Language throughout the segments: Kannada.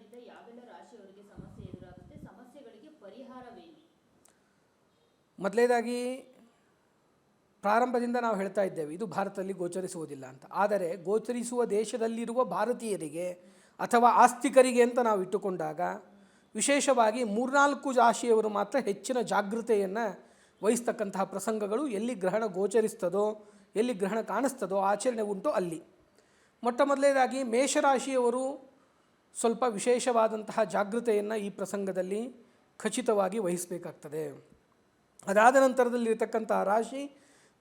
ಗ್ರಹಣಗಳಿಂದ ಯಾವೆಲ್ಲ ರಾಶಿಯವರಿಗೆ ಸಮಸ್ಯೆ ಎದುರಾಗುತ್ತೆ, ಸಮಸ್ಯೆಗಳಿಗೆ ಪರಿಹಾರವೇನು? ಮೊದಲನೇದಾಗಿ ಪ್ರಾರಂಭದಿಂದ ನಾವು ಹೇಳ್ತಾ ಇದ್ದೇವೆ ಇದು ಭಾರತದಲ್ಲಿ ಗೋಚರಿಸುವುದಿಲ್ಲ ಅಂತ. ಆದರೆ ಗೋಚರಿಸುವ ದೇಶದಲ್ಲಿರುವ ಭಾರತೀಯರಿಗೆ ಅಥವಾ ಆಸ್ತಿಕರಿಗೆ ಅಂತ ನಾವು ಇಟ್ಟುಕೊಂಡಾಗ ವಿಶೇಷವಾಗಿ 3-4 ರಾಶಿಯವರು ಮಾತ್ರ ಹೆಚ್ಚಿನ ಜಾಗೃತೆಯನ್ನು ವಹಿಸ್ತಕ್ಕಂತಹ ಪ್ರಸಂಗಗಳು ಎಲ್ಲಿ ಗ್ರಹಣ ಗೋಚರಿಸ್ತದೋ, ಎಲ್ಲಿ ಗ್ರಹಣ ಕಾಣಿಸ್ತದೋ ಆಚರಣೆ ಉಂಟು ಅಲ್ಲಿ. ಮೊಟ್ಟ ಮೊದಲನೇದಾಗಿ ಮೇಷರಾಶಿಯವರು ಸ್ವಲ್ಪ ವಿಶೇಷವಾದಂತಹ ಜಾಗೃತೆಯನ್ನು ಈ ಪ್ರಸಂಗದಲ್ಲಿ ಖಚಿತವಾಗಿ ವಹಿಸಬೇಕಾಗ್ತದೆ. ಅದಾದ ನಂತರದಲ್ಲಿರ್ತಕ್ಕಂಥ ರಾಶಿ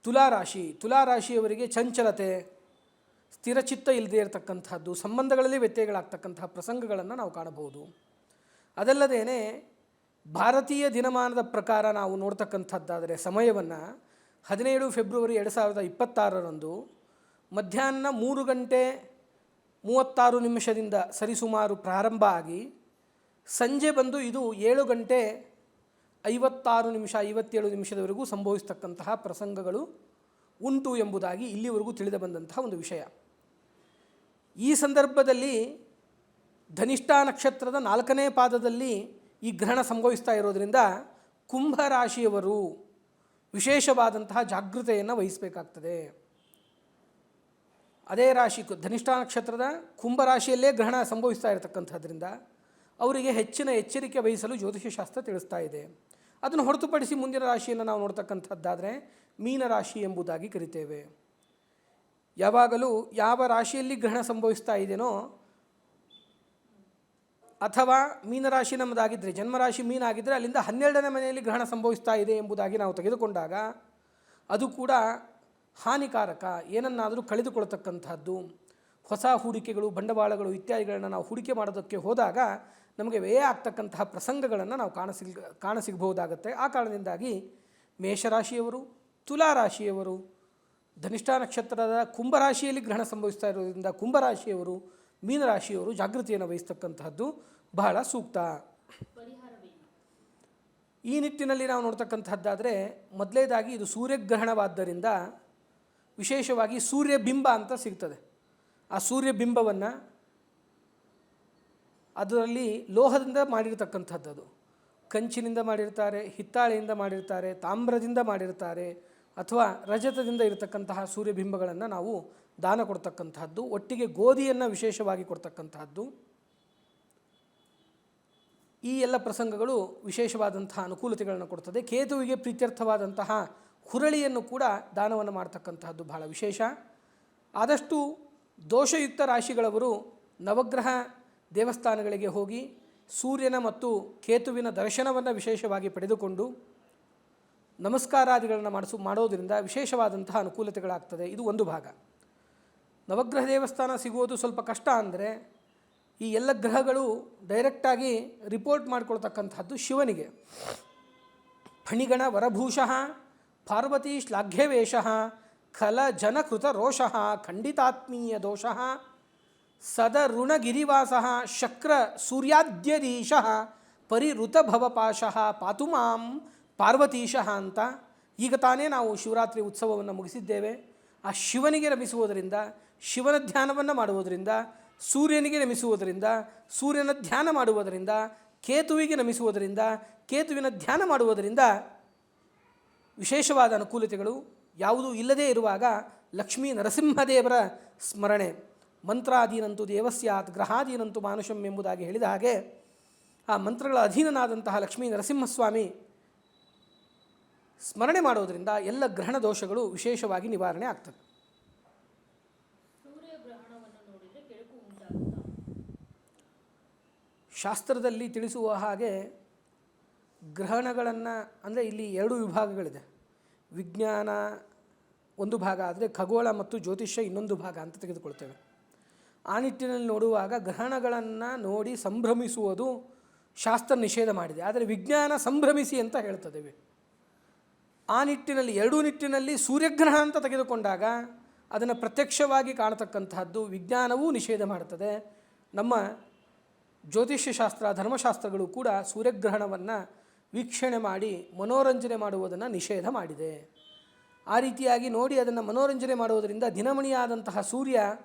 ತುಲಾರಾಶಿ. ತುಲಾರಾಶಿಯವರಿಗೆ ಚಂಚಲತೆ, ಸ್ಥಿರಚಿತ್ತ ಇಲ್ಲದೇ ಇರತಕ್ಕಂಥದ್ದು, ಸಂಬಂಧಗಳಲ್ಲಿ ವ್ಯತ್ಯಯಗಳಾಗ್ತಕ್ಕಂತಹ ಪ್ರಸಂಗಗಳನ್ನು ನಾವು ಕಾಣಬಹುದು. ಅದಲ್ಲದೇ ಭಾರತೀಯ ದಿನಮಾನದ ಪ್ರಕಾರ ನಾವು ನೋಡ್ತಕ್ಕಂಥದ್ದಾದರೆ ಸಮಯವನ್ನು 17 ಫೆಬ್ರವರಿ 2026 ಮಧ್ಯಾಹ್ನ 3:36 ಸರಿಸುಮಾರು ಪ್ರಾರಂಭ ಆಗಿ ಸಂಜೆ ಬಂದು ಇದು 7:56 ಸಂಭವಿಸ್ತಕ್ಕಂತಹ ಪ್ರಸಂಗಗಳು ಉಂಟು ಎಂಬುದಾಗಿ ಇಲ್ಲಿವರೆಗೂ ತಿಳಿದು ಬಂದಂತಹ ಒಂದು ವಿಷಯ. ಈ ಸಂದರ್ಭದಲ್ಲಿ ಧನಿಷ್ಠ ನಕ್ಷತ್ರದ 4ನೇ ಪಾದದಲ್ಲಿ ಈ ಗ್ರಹಣ ಸಂಭವಿಸ್ತಾ ಇರೋದರಿಂದ ಕುಂಭರಾಶಿಯವರು ವಿಶೇಷವಾದಂತಹ ಜಾಗೃತೆಯನ್ನು ವಹಿಸಬೇಕಾಗ್ತದೆ. ಅದೇ ರಾಶಿ ಧನಿಷ್ಠ ನಕ್ಷತ್ರದ ಕುಂಭರಾಶಿಯಲ್ಲೇ ಗ್ರಹಣ ಸಂಭವಿಸ್ತಾ ಇರತಕ್ಕಂಥದ್ರಿಂದ ಅವರಿಗೆ ಹೆಚ್ಚಿನ ಎಚ್ಚರಿಕೆ ವಹಿಸಲು ಜ್ಯೋತಿಷ್ಯಶಾಸ್ತ್ರ ತಿಳಿಸ್ತಾ ಇದೆ. ಅದನ್ನು ಹೊರತುಪಡಿಸಿ ಮುಂದಿನ ರಾಶಿಯನ್ನು ನಾವು ನೋಡ್ತಕ್ಕಂಥದ್ದಾದರೆ ಮೀನರಾಶಿ ಎಂಬುದಾಗಿ ಕರಿತೇವೆ. ಯಾವಾಗಲೂ ಯಾವ ರಾಶಿಯಲ್ಲಿ ಗ್ರಹಣ ಸಂಭವಿಸ್ತಾ ಇದೆಯೋ ಅಥವಾ ಮೀನರಾಶಿ ನಮ್ಮದಾಗಿದ್ದರೆ, ಜನ್ಮರಾಶಿ ಮೀನಾಗಿದ್ದರೆ ಅಲ್ಲಿಂದ 12ನೇ ಮನೆಯಲ್ಲಿ ಗ್ರಹಣ ಸಂಭವಿಸ್ತಾ ಇದೆ ಎಂಬುದಾಗಿ ನಾವು ತೆಗೆದುಕೊಂಡಾಗ ಅದು ಕೂಡ ಹಾನಿಕಾರಕ. ಏನನ್ನಾದರೂ ಕಳೆದುಕೊಳ್ತಕ್ಕಂಥದ್ದು, ಹೊಸ ಹೂಡಿಕೆಗಳು, ಬಂಡವಾಳಗಳು ಇತ್ಯಾದಿಗಳನ್ನು ನಾವು ಹೂಡಿಕೆ ಮಾಡೋದಕ್ಕೆ ಹೋದಾಗ ನಮಗೆ ವ್ಯಯ ಆಗ್ತಕ್ಕಂತಹ ಪ್ರಸಂಗಗಳನ್ನು ನಾವು ಕಾಣಸಿಗಬಹುದಾಗುತ್ತೆ. ಆ ಕಾರಣದಿಂದಾಗಿ ಮೇಷರಾಶಿಯವರು, ತುಲಾರಾಶಿಯವರು, ಧನಿಷ್ಠ ನಕ್ಷತ್ರದ ಕುಂಭರಾಶಿಯಲ್ಲಿ ಗ್ರಹಣ ಸಂಭವಿಸ್ತಾ ಇರೋದ್ರಿಂದ ಕುಂಭರಾಶಿಯವರು, ಮೀನರಾಶಿಯವರು ಜಾಗೃತಿಯನ್ನು ವಹಿಸ್ತಕ್ಕಂತಹದ್ದು ಬಹಳ ಸೂಕ್ತ. ಈ ನಿಟ್ಟಿನಲ್ಲಿ ನಾವು ನೋಡ್ತಕ್ಕಂಥದ್ದಾದರೆ ಮೊದಲನೇದಾಗಿ ಇದು ಸೂರ್ಯಗ್ರಹಣವಾದ್ದರಿಂದ ವಿಶೇಷವಾಗಿ ಸೂರ್ಯಬಿಂಬ ಅಂತ ಸಿಗ್ತದೆ. ಆ ಸೂರ್ಯಬಿಂಬವನ್ನು ಅದರಲ್ಲಿ ಲೋಹದಿಂದ ಮಾಡಿರ್ತಕ್ಕಂಥದ್ದು, ಅದು ಕಂಚಿನಿಂದ ಮಾಡಿರ್ತಾರೆ, ಹಿತ್ತಾಳೆಯಿಂದ ಮಾಡಿರ್ತಾರೆ, ತಾಮ್ರದಿಂದ ಮಾಡಿರ್ತಾರೆ ಅಥವಾ ರಜತದಿಂದ ಇರತಕ್ಕಂತಹ ಸೂರ್ಯಬಿಂಬಗಳನ್ನು ನಾವು ದಾನ ಕೊಡ್ತಕ್ಕಂತಹದ್ದು. ಒಟ್ಟಿಗೆ ಗೋಧಿಯನ್ನು ವಿಶೇಷವಾಗಿ ಕೊಡ್ತಕ್ಕಂತಹದ್ದು. ಈ ಎಲ್ಲ ಪ್ರಸಂಗಗಳು ವಿಶೇಷವಾದಂತಹ ಅನುಕೂಲತೆಗಳನ್ನು ಕೊಡ್ತದೆ. ಕೇತುವಿಗೆ ಪ್ರೀತ್ಯರ್ಥವಾದಂತಹ ಹುರಳಿಯನ್ನು ಕೂಡ ದಾನವನ್ನು ಮಾಡ್ತಕ್ಕಂತಹದ್ದು ಬಹಳ ವಿಶೇಷ. ಆದಷ್ಟು ದೋಷಯುಕ್ತ ರಾಶಿಗಳವರು ನವಗ್ರಹ ದೇವಸ್ಥಾನಗಳಿಗೆ ಹೋಗಿ ಸೂರ್ಯನ ಮತ್ತು ಕೇತುವಿನ ದರ್ಶನವನ್ನು ವಿಶೇಷವಾಗಿ ಪಡೆದುಕೊಂಡು ನಮಸ್ಕಾರಾದಿಗಳನ್ನು ಮಾಡೋದರಿಂದ ವಿಶೇಷವಾದಂತಹ ಅನುಕೂಲತೆಗಳಾಗ್ತದೆ. ಇದು ಒಂದು ಭಾಗ. ನವಗ್ರಹ ದೇವಸ್ಥಾನ ಸಿಗುವುದು ಸ್ವಲ್ಪ ಕಷ್ಟ ಅಂದರೆ ಈ ಎಲ್ಲ ಗ್ರಹಗಳು ಡೈರೆಕ್ಟಾಗಿ ರಿಪೋರ್ಟ್ ಮಾಡಿಕೊಳ್ತಕ್ಕಂಥದ್ದು ಶಿವನಿಗೆ. ಫಣಿಗಣ ವರಭೂಷಃ ಪಾರ್ವತಿ ಶ್ಲಾಘ್ಯವೇಷಃ ಖಲ ಜನಕೃತ ರೋಷಃ ಖಂಡಿತಾತ್ಮೀಯ ದೋಷಃ ಸದರುಣಗಿರಿವಾಸಃ ಶಕ್ರ ಸೂರ್ಯಾದ್ಯದೀಶಃ ಪರಿಋತ ಭವಪಾಶಃ ಪಾತು ಮಾಂ ಪಾರ್ವತೀಶಃ ಅಂತ ಈಗ ತಾನೇ ನಾವು ಶಿವರಾತ್ರಿ ಉತ್ಸವವನ್ನು ಮುಗಿಸಿದ್ದೇವೆ. ಆ ಶಿವನಿಗೆ ರಮಿಸುವುದರಿಂದ, ಶಿವನ ಧ್ಯಾನವನ್ನು ಮಾಡುವುದರಿಂದ, ಸೂರ್ಯನಿಗೆ ನಮಿಸುವುದರಿಂದ, ಸೂರ್ಯನ ಧ್ಯಾನ ಮಾಡುವುದರಿಂದ, ಕೇತುವಿಗೆ ನಮಿಸುವುದರಿಂದ, ಕೇತುವಿನ ಧ್ಯಾನ ಮಾಡುವುದರಿಂದ ವಿಶೇಷವಾದ ಅನುಕೂಲತೆಗಳು. ಯಾವುದೂ ಇಲ್ಲದೇ ಇರುವಾಗ ಲಕ್ಷ್ಮೀ ನರಸಿಂಹದೇವರ ಸ್ಮರಣೆ, ಮಂತ್ರಾಧೀನಂತು ದೇವಸ್ಯಾತ್ ಗ್ರಹಾಧೀನಂತು ಮಾನುಷಂ ಎಂಬುದಾಗಿ ಹೇಳಿದ ಹಾಗೆ ಆ ಮಂತ್ರಗಳ ಅಧೀನನಾದಂತಹ ಲಕ್ಷ್ಮೀ ನರಸಿಂಹಸ್ವಾಮಿ ಸ್ಮರಣೆ ಮಾಡೋದರಿಂದ ಎಲ್ಲ ಗ್ರಹಣ ದೋಷಗಳು ವಿಶೇಷವಾಗಿ ನಿವಾರಣೆ ಆಗ್ತದೆ. ಶಾಸ್ತ್ರದಲ್ಲಿ ತಿಳಿಸುವ ಹಾಗೆ ಗ್ರಹಣಗಳನ್ನು ಅಂದರೆ ಇಲ್ಲಿ 2 ವಿಭಾಗಗಳಿದೆ. ವಿಜ್ಞಾನ ಒಂದು ಭಾಗ ಆದರೆ ಖಗೋಳ ಮತ್ತು ಜ್ಯೋತಿಷ್ಯ ಇನ್ನೊಂದು ಭಾಗ ಅಂತ ತೆಗೆದುಕೊಳ್ತೇವೆ. ಆ ನಿಟ್ಟಿನಲ್ಲಿ ನೋಡುವಾಗ ಗ್ರಹಣಗಳನ್ನು ನೋಡಿ ಸಂಭ್ರಮಿಸುವುದು ಶಾಸ್ತ್ರ ನಿಷೇಧ ಮಾಡಿದೆ. ಆದರೆ ವಿಜ್ಞಾನ ಸಂಭ್ರಮಿಸಿ ಅಂತ ಹೇಳ್ತದೇವೆ. ಆ ನಿಟ್ಟಿನಲ್ಲಿ 2 ನಿಟ್ಟಿನಲ್ಲಿ ಸೂರ್ಯಗ್ರಹಣ ಅಂತ ತೆಗೆದುಕೊಂಡಾಗ ಅದನ್ನು ಪ್ರತ್ಯಕ್ಷವಾಗಿ ಕಾಣತಕ್ಕಂತಹದ್ದು ವಿಜ್ಞಾನವೂ ನಿಷೇಧ ಮಾಡುತ್ತದೆ. ನಮ್ಮ ಜ್ಯೋತಿಷ್ಯಶಾಸ್ತ್ರ, ಧರ್ಮಶಾಸ್ತ್ರಗಳು ಕೂಡ ಸೂರ್ಯಗ್ರಹಣವನ್ನು ವೀಕ್ಷಣೆ ಮಾಡಿ ಮನೋರಂಜನೆ ಮಾಡುವುದನ್ನು ನಿಷೇಧ ಮಾಡಿದೆ. ಆ ರೀತಿಯಾಗಿ ನೋಡಿ ಅದನ್ನು ಮನೋರಂಜನೆ ಮಾಡುವುದರಿಂದ ದಿನಮಣಿಯಾದಂತಹ ಸೂರ್ಯ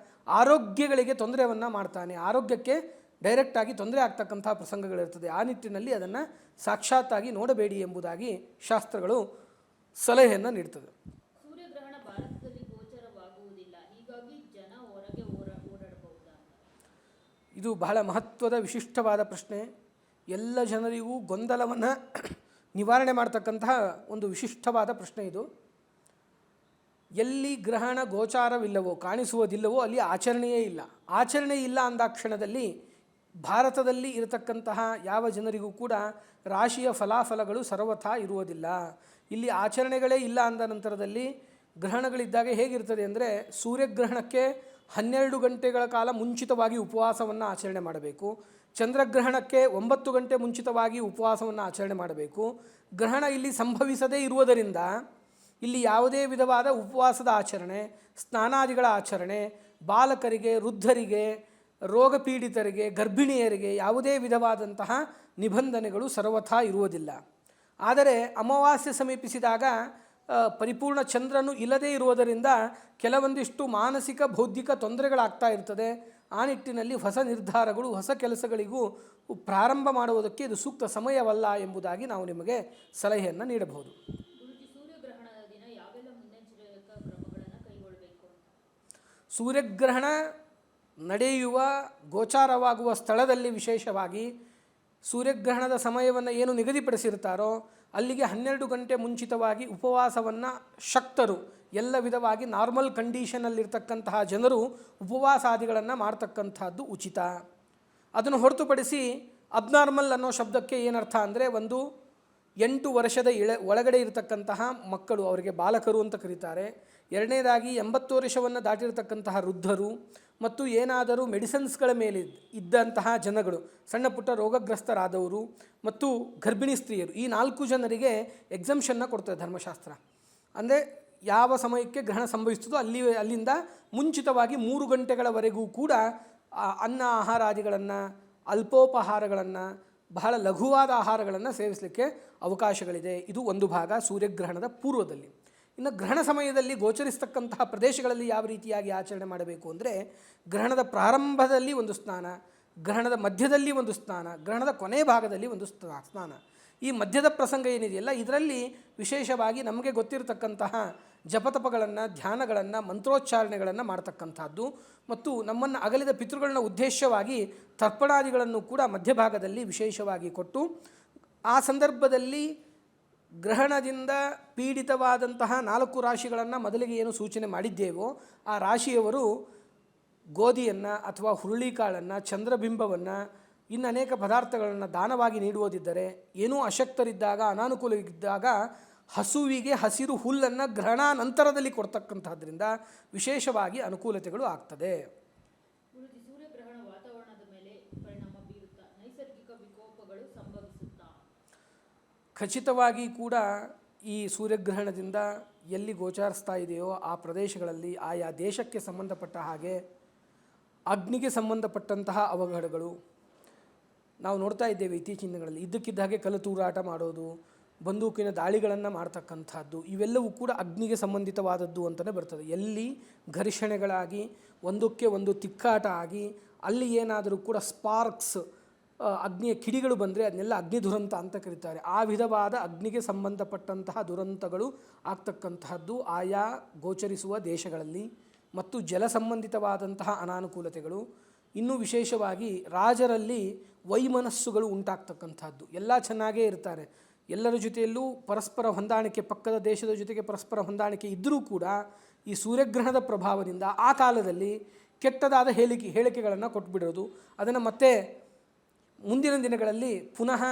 ಆರೋಗ್ಯಗಳಿಗೆ ತೊಂದರೆಯನ್ನು ಮಾಡ್ತಾನೆ, ಆರೋಗ್ಯಕ್ಕೆ ಡೈರೆಕ್ಟಾಗಿ ತೊಂದರೆ ಆಗ್ತಕ್ಕಂಥ ಪ್ರಸಂಗಗಳಿರ್ತದೆ. ಆ ನಿಟ್ಟಿನಲ್ಲಿ ಅದನ್ನು ಸಾಕ್ಷಾತ್ತಾಗಿ ನೋಡಬೇಡಿ ಎಂಬುದಾಗಿ ಶಾಸ್ತ್ರಗಳು ಸಲಹೆಯನ್ನು ನೀಡ್ತದೆ. ಸೂರ್ಯಗ್ರಹಣ ಭಾರತದಲ್ಲಿ ಗೋಚರವಾಗುವುದಿಲ್ಲ, ಹೀಗಾಗಿ ಜನ ಹೊರಗೆ ಓಡಾಡಬಹುದಾ? ಇದು ಬಹಳ ಮಹತ್ವದ ವಿಶಿಷ್ಟವಾದ ಪ್ರಶ್ನೆ. ಎಲ್ಲ ಜನರಿಗೂ ಗೊಂದಲವನ್ನು ನಿವಾರಣೆ ಮಾಡ್ತಕ್ಕಂತಹ ಒಂದು ವಿಶಿಷ್ಟವಾದ ಪ್ರಶ್ನೆ ಇದು. ಎಲ್ಲಿ ಗ್ರಹಣ ಗೋಚಾರವಿಲ್ಲವೋ, ಕಾಣಿಸುವುದಿಲ್ಲವೋ ಅಲ್ಲಿ ಆಚರಣೆಯೇ ಇಲ್ಲ. ಆಚರಣೆ ಇಲ್ಲ ಅಂದಾಕ್ಷಣದಲ್ಲಿ ಭಾರತದಲ್ಲಿ ಇರತಕ್ಕಂತಹ ಯಾವ ಜನರಿಗೂ ಕೂಡ ರಾಶಿಯ ಫಲಾಫಲಗಳು ಸರ್ವಥಾ ಇರುವುದಿಲ್ಲ. ಇಲ್ಲಿ ಆಚರಣೆಗಳೇ ಇಲ್ಲ ಅಂದ ನಂತರದಲ್ಲಿ ಗ್ರಹಣಗಳಿದ್ದಾಗ ಹೇಗಿರ್ತದೆ ಅಂದರೆ, ಸೂರ್ಯಗ್ರಹಣಕ್ಕೆ 12 ಗಂಟೆಗಳ ಕಾಲ ಮುಂಚಿತವಾಗಿ ಉಪವಾಸವನ್ನು ಆಚರಣೆ ಮಾಡಬೇಕು. ಚಂದ್ರಗ್ರಹಣಕ್ಕೆ 9 ಗಂಟೆ ಮುಂಚಿತವಾಗಿ ಉಪವಾಸವನ್ನು ಆಚರಣೆ ಮಾಡಬೇಕು. ಗ್ರಹಣ ಇಲ್ಲಿ ಸಂಭವಿಸದೇ ಇರುವುದರಿಂದ ಇಲ್ಲಿ ಯಾವುದೇ ವಿಧವಾದ ಉಪವಾಸದ ಆಚರಣೆ, ಸ್ನಾನಾದಿಗಳ ಆಚರಣೆ, ಬಾಲಕರಿಗೆ, ವೃದ್ಧರಿಗೆ, ರೋಗ ಪೀಡಿತರಿಗೆ, ಗರ್ಭಿಣಿಯರಿಗೆ ಯಾವುದೇ ವಿಧವಾದಂತಹ ನಿಬಂಧನೆಗಳು ಸರ್ವಥಾ ಇರುವುದಿಲ್ಲ. ಆದರೆ ಅಮಾವಾಸ್ಯೆ ಸಮೀಪಿಸಿದಾಗ ಪರಿಪೂರ್ಣ ಚಂದ್ರನು ಇಲ್ಲದೇ ಇರುವುದರಿಂದ ಕೆಲವೊಂದಿಷ್ಟು ಮಾನಸಿಕ ಬೌದ್ಧಿಕ ತೊಂದರೆಗಳಾಗ್ತಾ ಇರ್ತದೆ. ಆ ನಿಟ್ಟಿನಲ್ಲಿ ಹೊಸ ನಿರ್ಧಾರಗಳು, ಹೊಸ ಕೆಲಸಗಳಿಗೂ ಪ್ರಾರಂಭ ಮಾಡುವುದಕ್ಕೆ ಇದು ಸೂಕ್ತ ಸಮಯವಲ್ಲ ಎಂಬುದಾಗಿ ನಾವು ನಿಮಗೆ ಸಲಹೆಯನ್ನು ನೀಡಬಹುದು. ಗುರುಜಿ, ಸೂರ್ಯಗ್ರಹಣದ ದಿನ ಯಾವೆಲ್ಲ ಮುನ್ನೆಚ್ಚರಿಕಾ ಕ್ರಮಗಳನ್ನು ಕೈಗೊಳ್ಳಬೇಕು? ಸೂರ್ಯಗ್ರಹಣ ನಡೆಯುವ ಗೋಚಾರವಾಗುವ ಸ್ಥಳದಲ್ಲಿ ವಿಶೇಷವಾಗಿ ಸೂರ್ಯಗ್ರಹಣದ ಸಮಯವನ್ನು ಏನು ನಿಗದಿಪಡಿಸಿರ್ತಾರೋ ಅಲ್ಲಿಗೆ 12 ಗಂಟೆ ಮುಂಚಿತವಾಗಿ ಉಪವಾಸವನ್ನು ಶಕ್ತರು, ಎಲ್ಲ ವಿಧವಾಗಿ ನಾರ್ಮಲ್ ಕಂಡೀಷನಲ್ಲಿರ್ತಕ್ಕಂತಹ ಜನರು ಉಪವಾಸಾದಿಗಳನ್ನು ಮಾಡ್ತಕ್ಕಂಥದ್ದು ಉಚಿತ. ಅದನ್ನು ಹೊರತುಪಡಿಸಿ ಅಬ್ನಾರ್ಮಲ್ ಅನ್ನೋ ಶಬ್ದಕ್ಕೆ ಏನರ್ಥ ಅಂದರೆ, ಒಂದು 8 ವರ್ಷದ ಒಳಗಡೆ ಇರತಕ್ಕಂತಹ ಮಕ್ಕಳು, ಅವರಿಗೆ ಬಾಲಕರು ಅಂತ ಕರೀತಾರೆ. ಎರಡನೇದಾಗಿ 80 ವರ್ಷವನ್ನು ದಾಟಿರತಕ್ಕಂತಹ ವೃದ್ಧರು, ಮತ್ತು ಏನಾದರೂ ಮೆಡಿಸಿನ್ಸ್ಗಳ ಮೇಲೆ ಇದ್ದಂತಹ ಜನಗಳು, ಸಣ್ಣ ಪುಟ್ಟ ರೋಗಗ್ರಸ್ತರಾದವರು ಮತ್ತು ಗರ್ಭಿಣಿ ಸ್ತ್ರೀಯರು, ಈ 4 ಜನರಿಗೆ ಎಕ್ಸಂಪ್ಷನ್ನ ಕೊಡ್ತದೆ ಧರ್ಮಶಾಸ್ತ್ರ. ಅಂದರೆ ಯಾವ ಸಮಯಕ್ಕೆ ಗ್ರಹಣ ಸಂಭವಿಸ್ತದೋ ಅಲ್ಲಿಂದ ಮುಂಚಿತವಾಗಿ 3 ಗಂಟೆಗಳವರೆಗೂ ಕೂಡ ಅನ್ನ ಆಹಾರಾದಿಗಳನ್ನು, ಅಲ್ಪೋಪಹಾರಗಳನ್ನು, ಬಹಳ ಲಘುವಾದ ಆಹಾರಗಳನ್ನು ಸೇವಿಸಲಿಕ್ಕೆ ಅವಕಾಶಗಳಿದೆ. ಇದು ಒಂದು ಭಾಗ ಸೂರ್ಯಗ್ರಹಣದ ಪೂರ್ವದಲ್ಲಿ. ಇನ್ನು ಗ್ರಹಣ ಸಮಯದಲ್ಲಿ ಗೋಚರಿಸ್ತಕ್ಕಂತಹ ಪ್ರದೇಶಗಳಲ್ಲಿ ಯಾವ ರೀತಿಯಾಗಿ ಆಚರಣೆ ಮಾಡಬೇಕು ಅಂದರೆ, ಗ್ರಹಣದ ಪ್ರಾರಂಭದಲ್ಲಿ ಒಂದು ಸ್ನಾನ, ಗ್ರಹಣದ ಮಧ್ಯದಲ್ಲಿ ಒಂದು ಸ್ನಾನ, ಗ್ರಹಣದ ಕೊನೆಯ ಭಾಗದಲ್ಲಿ ಒಂದು ಸ್ನಾನ. ಈ ಮಧ್ಯದ ಪ್ರಸಂಗ ಏನಿದೆಯಲ್ಲ, ಇದರಲ್ಲಿ ವಿಶೇಷವಾಗಿ ನಮಗೆ ಗೊತ್ತಿರತಕ್ಕಂತಹ ಜಪತಪಗಳನ್ನು, ಧ್ಯಾನಗಳನ್ನು, ಮಂತ್ರೋಚ್ಚಾರಣೆಗಳನ್ನು ಮಾಡ್ತಕ್ಕಂಥದ್ದು, ಮತ್ತು ನಮ್ಮನ್ನು ಅಗಲಿದ ಪಿತೃಗಳನ್ನ ಉದ್ದೇಶವಾಗಿ ತರ್ಪಣಾದಿಗಳನ್ನು ಕೂಡ ಮಧ್ಯಭಾಗದಲ್ಲಿ ವಿಶೇಷವಾಗಿ ಕೊಟ್ಟು, ಆ ಸಂದರ್ಭದಲ್ಲಿ ಗ್ರಹಣದಿಂದ ಪೀಡಿತವಾದಂತಹ 4 ರಾಶಿಗಳನ್ನು ಮೊದಲಿಗೆ ಏನು ಸೂಚನೆ ಮಾಡಿದ್ದೇವೋ ಆ ರಾಶಿಯವರು ಗೋಧಿಯನ್ನು ಅಥವಾ ಹುರುಳಿಕಾಳನ್ನು, ಚಂದ್ರಬಿಂಬವನ್ನು, ಇನ್ನು ಅನೇಕ ಪದಾರ್ಥಗಳನ್ನು ದಾನವಾಗಿ ನೀಡುವುದಿದ್ದರೆ, ಏನೂ ಅಶಕ್ತರಿದ್ದಾಗ, ಅನಾನುಕೂಲವಿದ್ದಾಗ ಹಸುವಿಗೆ ಹಸಿರು ಹುಲ್ಲನ್ನು ಗ್ರಹಣ ನಂತರದಲ್ಲಿ ಕೊಡ್ತಕ್ಕಂಥದ್ರಿಂದ ವಿಶೇಷವಾಗಿ ಅನುಕೂಲತೆಗಳು ಆಗ್ತದೆ. ಗುರುಜಿ, ಸೂರ್ಯಗ್ರಹಣ ವಾತಾವರಣದ ಮೇಲೆ ಪರಿಣಾಮ ಬೀರುತ್ತಾ? ನೈಸರ್ಗಿಕ ವಿಕೋಪಗಳು ಸಂಭವಿಸುತ್ತಾ? ಖಚಿತವಾಗಿ ಕೂಡ ಈ ಸೂರ್ಯಗ್ರಹಣದಿಂದ ಎಲ್ಲಿ ಗೋಚಾರಿಸ್ತಾ ಇದೆಯೋ ಆ ಪ್ರದೇಶಗಳಲ್ಲಿ ಆಯಾ ದೇಶಕ್ಕೆ ಸಂಬಂಧಪಟ್ಟ ಹಾಗೆ ಅಗ್ನಿಗೆ ಸಂಬಂಧಪಟ್ಟಂತಹ ಅವಘಡಗಳು ನಾವು ನೋಡ್ತಾ ಇದ್ದೇವೆ ಇತ್ತೀಚಿನ ದಿನಗಳಲ್ಲಿ. ಇದ್ದಕ್ಕಿದ್ದ ಹಾಗೆ ಕಲ್ಲು ತೂರಾಟ ಮಾಡೋದು, ಬಂದೂಕಿನ ದಾಳಿಗಳನ್ನು ಮಾಡ್ತಕ್ಕಂಥದ್ದು, ಇವೆಲ್ಲವೂ ಕೂಡ ಅಗ್ನಿಗೆ ಸಂಬಂಧಿತವಾದದ್ದು ಅಂತಲೇ ಬರ್ತದೆ. ಎಲ್ಲಿ ಘರ್ಷಣೆಗಳಾಗಿ ಒಂದಕ್ಕೆ ಒಂದು ತಿಕ್ಕಾಟ ಆಗಿ ಅಲ್ಲಿ ಏನಾದರೂ ಕೂಡ ಸ್ಪಾರ್ಕ್ಸ್, ಅಗ್ನಿಯ ಕಿಡಿಗಳು ಬಂದರೆ ಅದನ್ನೆಲ್ಲ ಅಗ್ನಿ ದುರಂತ ಅಂತ ಕರೀತಾರೆ. ಆ ವಿಧವಾದ ಅಗ್ನಿಗೆ ಸಂಬಂಧಪಟ್ಟಂತಹ ದುರಂತಗಳು ಆಗ್ತಕ್ಕಂತಹದ್ದು ಆಯಾ ಗೋಚರಿಸುವ ದೇಶಗಳಲ್ಲಿ. ಮತ್ತು ಜಲ ಸಂಬಂಧಿತವಾದಂತಹ ಅನಾನುಕೂಲತೆಗಳು, ಇನ್ನೂ ವಿಶೇಷವಾಗಿ ರಾಜರಲ್ಲಿ ವೈಮನಸ್ಸುಗಳು ಉಂಟಾಗ್ತಕ್ಕಂಥದ್ದು. ಎಲ್ಲ ಚೆನ್ನಾಗೇ ಇರ್ತಾರೆ, ಎಲ್ಲರ ಜೊತೆಯಲ್ಲೂ ಪರಸ್ಪರ ಹೊಂದಾಣಿಕೆ, ಪಕ್ಕದ ದೇಶದ ಜೊತೆಗೆ ಪರಸ್ಪರ ಹೊಂದಾಣಿಕೆ ಇದ್ದರೂ ಕೂಡ ಈ ಸೂರ್ಯಗ್ರಹಣದ ಪ್ರಭಾವದಿಂದ ಆ ಕಾಲದಲ್ಲಿ ಕೆಟ್ಟದಾದ ಹೇಳಿಕೆಗಳನ್ನು ಕೊಟ್ಬಿಡೋದು, ಅದನ್ನು ಮತ್ತೆ ಮುಂದಿನ ದಿನಗಳಲ್ಲಿ ಪುನಃ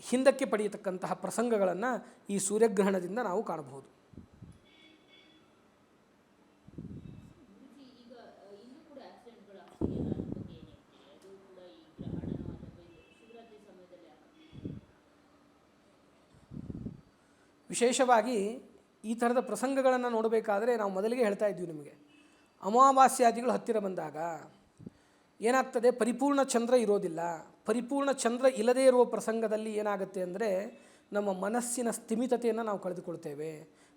ಹಿಂದಕ್ಕೆ ಪಡೆಯತಕ್ಕಂತಹ ಪ್ರಸಂಗಗಳನ್ನು ಈ ಸೂರ್ಯಗ್ರಹಣದಿಂದ ನಾವು ಕಾಣಬಹುದು. ಈಗ ಇಲ್ಲೂ ಕೂಡ ಆಕ್ಸಿಡೆಂಟ್ಗಳು ಆಗ್ತಿದೆಯಲ್ಲ, ಅದ್ರ ಬಗ್ಗೆ ಏನು ಹೇಳ್ತೀರಿ? ಅದು ಕೂಡ ಈ ಗ್ರಹಣ ಅಥವಾ ಶಿವರಾತ್ರಿ ಸಮಯದಲ್ಲಿ ವಿಶೇಷವಾಗಿ ಈ ಥರದ ಪ್ರಸಂಗಗಳನ್ನು ನೋಡಬೇಕಾದ್ರೆ ನಾವು ಮೊದಲಿಗೆ ಹೇಳ್ತಾ ಇದ್ವಿ ನಿಮಗೆ, ಅಮಾವಾಸ್ಯಾದಿಗಳು ಹತ್ತಿರ ಬಂದಾಗ ಏನಾಗ್ತದೆ, ಪರಿಪೂರ್ಣ ಚಂದ್ರ ಇರೋದಿಲ್ಲ. ಪರಿಪೂರ್ಣ ಚಂದ್ರ ಇಲ್ಲದೇ ಇರುವ ಪ್ರಸಂಗದಲ್ಲಿ ಏನಾಗುತ್ತೆ ಅಂದರೆ, ನಮ್ಮ ಮನಸ್ಸಿನ ಸ್ಥಿಮಿತತೆಯನ್ನು ನಾವು ಕಳೆದುಕೊಳ್ತೇವೆ,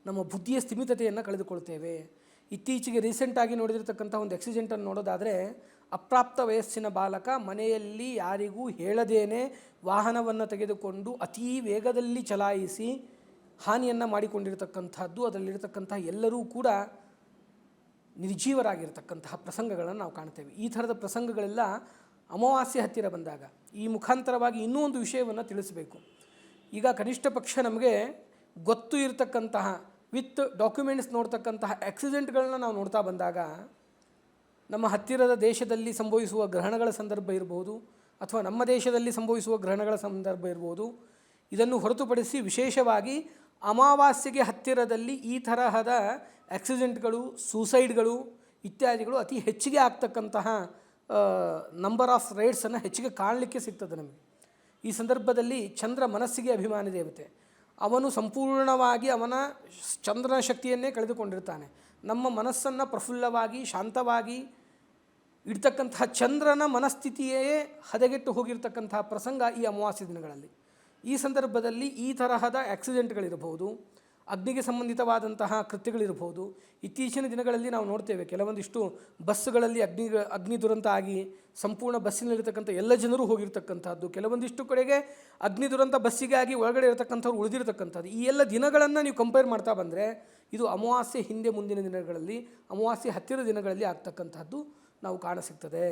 ನಮ್ಮ ಬುದ್ಧಿಯ ಸ್ಥಿಮಿತತೆಯನ್ನು ಕಳೆದುಕೊಳ್ತೇವೆ. ಇತ್ತೀಚೆಗೆ ರೀಸೆಂಟಾಗಿ ನೋಡಿದಿರ್ತಕ್ಕಂಥ ಒಂದು ಆಕ್ಸಿಡೆಂಟನ್ನು ನೋಡೋದಾದರೆ, ಅಪ್ರಾಪ್ತ ವಯಸ್ಸಿನ ಬಾಲಕ ಮನೆಯಲ್ಲಿ ಯಾರಿಗೂ ಹೇಳದೇನೆ ವಾಹನವನ್ನು ತೆಗೆದುಕೊಂಡು ಅತೀ ವೇಗದಲ್ಲಿ ಚಲಾಯಿಸಿ ಹಾನಿಯನ್ನು ಮಾಡಿಕೊಂಡಿರತಕ್ಕಂಥದ್ದು, ಅದರಲ್ಲಿರತಕ್ಕಂತಹ ಎಲ್ಲರೂ ಕೂಡ ನಿರ್ಜೀವರಾಗಿರ್ತಕ್ಕಂತಹ ಪ್ರಸಂಗಗಳನ್ನು ನಾವು ಕಾಣ್ತೇವೆ. ಈ ಥರದ ಪ್ರಸಂಗಗಳೆಲ್ಲ ಅಮಾವಾಸ್ಯೆ ಹತ್ತಿರ ಬಂದಾಗ ಈ ಮುಖಾಂತರವಾಗಿ ಇನ್ನೂ ಒಂದು ವಿಷಯವನ್ನು ತಿಳಿಸಬೇಕು. ಈಗ ಕನಿಷ್ಠ ಪಕ್ಷ ನಮಗೆ ಗೊತ್ತು ಇರತಕ್ಕಂತಹ ವಿತ್ ಡಾಕ್ಯುಮೆಂಟ್ಸ್ ನೋಡ್ತಕ್ಕಂತಹ ಆಕ್ಸಿಡೆಂಟ್ಗಳನ್ನ ನಾವು ನೋಡ್ತಾ ಬಂದಾಗ ನಮ್ಮ ಹತ್ತಿರದ ದೇಶದಲ್ಲಿ ಸಂಭವಿಸುವ ಗ್ರಹಣಗಳ ಸಂದರ್ಭ ಇರ್ಬೋದು, ಅಥವಾ ನಮ್ಮ ದೇಶದಲ್ಲಿ ಸಂಭವಿಸುವ ಗ್ರಹಣಗಳ ಸಂದರ್ಭ ಇರ್ಬೋದು. ಇದನ್ನು ಹೊರತುಪಡಿಸಿ ವಿಶೇಷವಾಗಿ ಅಮಾವಾಸ್ಯೆಗೆ ಹತ್ತಿರದಲ್ಲಿ ಈ ತರಹದ ಆಕ್ಸಿಡೆಂಟ್ಗಳು, ಸೂಸೈಡ್ಗಳು ಇತ್ಯಾದಿಗಳು ಅತಿ ಹೆಚ್ಚಿಗೆ ಆಗ್ತಕ್ಕಂತಹ ನಂಬರ್ ಆಫ್ ರೇಟ್ಸನ್ನು ಹೆಚ್ಚಿಗೆ ಕಾಣಲಿಕ್ಕೆ ಸಿಗ್ತದೆ ನಮಗೆ. ಈ ಸಂದರ್ಭದಲ್ಲಿ ಚಂದ್ರ ಮನಸ್ಸಿಗೆ ಅಭಿಮಾನಿ ದೇವತೆ. ಅವನು ಸಂಪೂರ್ಣವಾಗಿ ಅವನ ಚಂದ್ರನ ಶಕ್ತಿಯನ್ನೇ ಕಳೆದುಕೊಂಡಿರ್ತಾನೆ. ನಮ್ಮ ಮನಸ್ಸನ್ನು ಪ್ರಫುಲ್ಲವಾಗಿ ಶಾಂತವಾಗಿ ಇಡ್ತಕ್ಕಂತಹ ಚಂದ್ರನ ಮನಸ್ಥಿತಿಯೇ ಹದಗೆಟ್ಟು ಹೋಗಿರ್ತಕ್ಕಂತಹ ಪ್ರಸಂಗ ಈ ಅಮಾವಾಸ್ಯೆ ದಿನಗಳಲ್ಲಿ. ಈ ಸಂದರ್ಭದಲ್ಲಿ ಈ ತರಹದ ಆಕ್ಸಿಡೆಂಟ್ಗಳಿರಬಹುದು, ಅಗ್ನಿಗೆ ಸಂಬಂಧಿತವಾದಂತಹ ಕೃತ್ಯಗಳಿರ್ಬೋದು. ಇತ್ತೀಚಿನ ದಿನಗಳಲ್ಲಿ ನಾವು ನೋಡ್ತೇವೆ ಕೆಲವೊಂದಿಷ್ಟು ಬಸ್ಸುಗಳಲ್ಲಿ ಅಗ್ನಿ ದುರಂತ ಆಗಿ ಸಂಪೂರ್ಣ ಬಸ್ಸಿನಲ್ಲಿರ್ತಕ್ಕಂಥ ಎಲ್ಲ ಜನರು ಹೋಗಿರ್ತಕ್ಕಂಥದ್ದು, ಕೆಲವೊಂದಿಷ್ಟು ಕಡೆಗೆ ಅಗ್ನಿ ದುರಂತ ಬಸ್ಸಿಗಾಗಿ ಒಳಗಡೆ ಇರತಕ್ಕಂಥವ್ರು ಉಳಿದಿರತಕ್ಕಂಥದ್ದು. ಈ ಎಲ್ಲ ದಿನಗಳನ್ನು ನೀವು ಕಂಪೇರ್ ಮಾಡ್ತಾ ಬಂದರೆ ಇದು ಅಮಾವಾಸ್ಯೆ ಹಿಂದೆ ಮುಂದಿನ ದಿನಗಳಲ್ಲಿ, ಅಮಾವಾಸ್ಯೆ ಹತ್ತಿರ ದಿನಗಳಲ್ಲಿ ಆಗ್ತಕ್ಕಂಥದ್ದು ನಾವು ಕಾಣಸಿಗ್ತದೆ.